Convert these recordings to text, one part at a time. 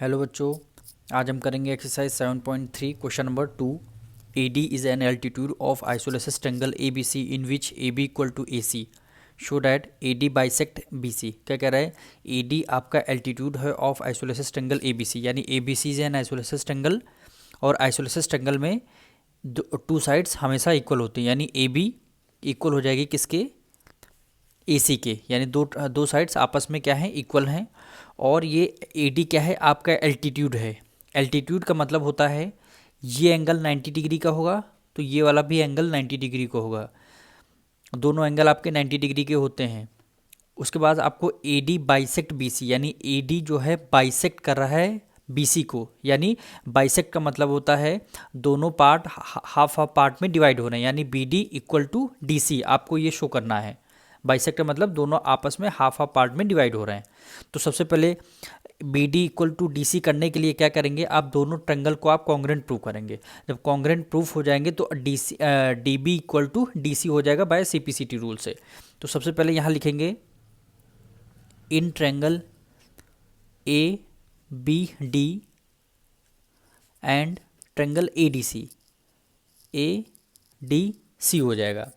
Hello बच्चों, आज हम करेंगे exercise 7.3 question number 2। AD is an altitude of isosceles triangle ABC in which AB equal to AC show that AD bisect BC। क्या कह रहा है? AD आपका एल्टीट्यूड है ऑफ आइसोलेसिस ट्रायंगल ABC, यानी ABC is an isosceles triangle और isosceles triangle में two sides हमेशा इक्वल होती हैं, यानी AB इक्वल हो जाएगी किसके? AC के, यानी दो साइड्स आपस में क्या है? इक्वल हैं। और ये AD क्या है? आपका एल्टीट्यूड है। एल्टीट्यूड का मतलब होता है ये एंगल 90 डिग्री का होगा तो ये वाला भी एंगल 90 डिग्री का होगा। दोनों एंगल आपके 90 डिग्री के होते हैं। उसके बाद आपको AD बाइसेक्ट BC, यानी AD जो है बाइसेक्ट कर रहा है BC को, यानी बाइसेक्ट का मतलब होता है दोनों पार्ट हाफ हाफ पार्ट में डिवाइड हो रहे हैं, यानी BD इक्वल टू DC आपको ये शो करना है। बाइसेक्ट का मतलब दोनों आपस में हाफ हाफ पार्ट में डिवाइड हो रहे हैं। तो सबसे पहले BD इक्वल टू DC करने के लिए क्या करेंगे? आप दोनों ट्रायंगल को आप कॉन्ग्रुएंट प्रूव करेंगे। जब कॉन्ग्रुएंट प्रूफ हो जाएंगे तो DB इक्वल टू DC हो जाएगा बाय CPCT रूल से। तो सबसे पहले यहाँ लिखेंगे in triangle ABD and triangle ADC, ADC हो जाएगा।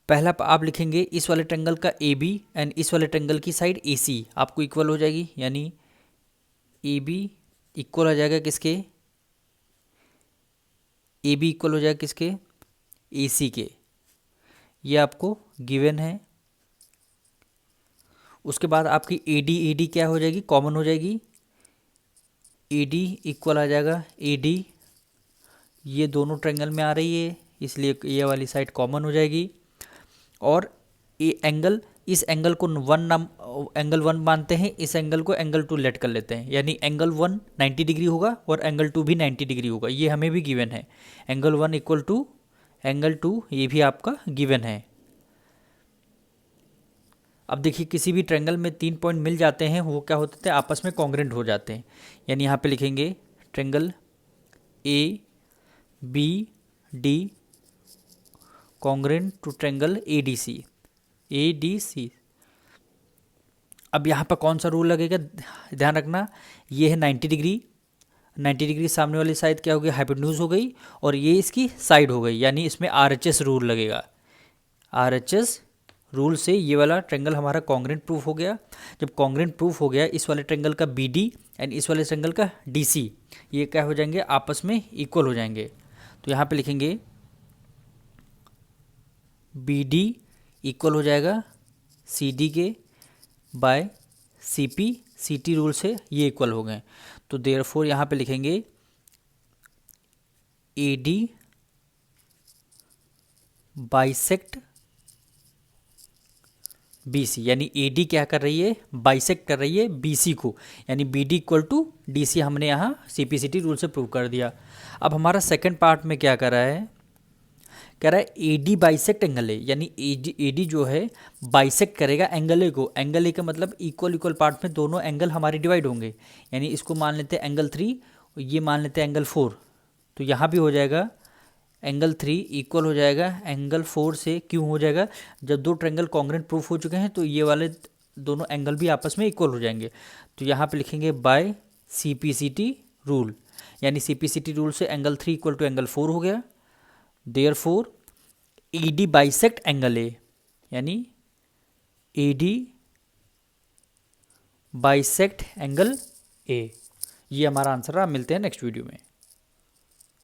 पहला आप लिखेंगे इस वाले ट्रायंगल का AB एंड इस वाले ट्रायंगल की साइड AC आपको इक्वल हो जाएगी, यानी AB इक्वल हो जाएगा किसके? AB इक्वल हो जाएगा किसके? AC के। ये आपको गिवन है। उसके बाद आपकी AD क्या हो जाएगी? कॉमन हो जाएगी। AD इक्वल आ जाएगा AD, ये दोनों ट्रायंगल में आ रही है इसलिए ये वाली साइड कॉमन हो जाएगी। और ये एंगल, इस एंगल को एंगल 1 मानते हैं, इस एंगल को एंगल 2 लेट कर लेते हैं, यानी एंगल 1 90 डिग्री होगा और एंगल 2 भी 90 डिग्री होगा। ये हमें भी गिवन है। एंगल 1 इक्वल टू एंगल 2, ये भी आपका गिवन है। अब देखिए किसी भी ट्रायंगल में 3 पॉइंट मिल जाते हैं, वो क्या होते हैं? आपस में कॉन्ग्रुएंट हो जाते हैं। यानी यहाँ पे लिखेंगे triangle ABD congruent to triangle ADC। अब यहाँ पर कौन सा रूल लगेगा? ध्यान रखना, ये है 90 डिग्री। 90 डिग्री सामने वाली साइड क्या हो गई? हाइपोटेन्यूज हो गई, और ये इसकी साइड हो गई, यानी इसमें RHS रूल लगेगा। RHS रूल से ये वाला ट्रायंगल हमारा कॉन्ग्रुएंट प्रूफ हो गया। जब कॉन्ग्रुएंट प्रूफ हो गया, इस वाले ट्रायंगल का BD एंड इस वाले ट्रायंगल का DC ये क्या हो जाएंगे? आपस में इक्वल हो जाएंगे। तो यहाँ पे लिखेंगे BD इक्वल हो जाएगा CD के बाय CPCT रूल से ये इक्वल हो गए। तो देयरफॉर यहाँ पे लिखेंगे AD बाइसेक्ट BC, यानी AD क्या कर रही है? बाइसेक्ट कर रही है BC को, यानी BD इक्वल टू DC हमने यहाँ CPCT रूल से प्रूव कर दिया। अब हमारा सेकंड पार्ट में क्या कर रहा है? कह रहा है AD बाइसेक्ट एंगल ए, यानी AD जो है बाइसेक्ट करेगा एंगल ए को। एंगल ए का मतलब इक्वल इक्वल पार्ट में दोनों एंगल हमारे डिवाइड होंगे, यानी इसको मान लेते हैं एंगल 3, ये मान लेते हैं एंगल 4। तो यहाँ भी हो जाएगा एंगल 3 इक्वल हो जाएगा एंगल 4 से। क्यों हो जाएगा? जब दो ट्रायंगल कॉन्ग्रुएंट प्रूफ हो चुके हैं तो ये वाले दोनों एंगल भी आपस में इक्वल हो जाएंगे। तो यहाँ पे लिखेंगे बाय CPCT रूल, यानी CPCT रूल से एंगल 3 इक्वल टू एंगल 4 हो गया। Therefore AD bisect angle A, यानी AD बाइसेक्ट एंगल ए। ये हमारा आंसर है। मिलते हैं नेक्स्ट वीडियो में।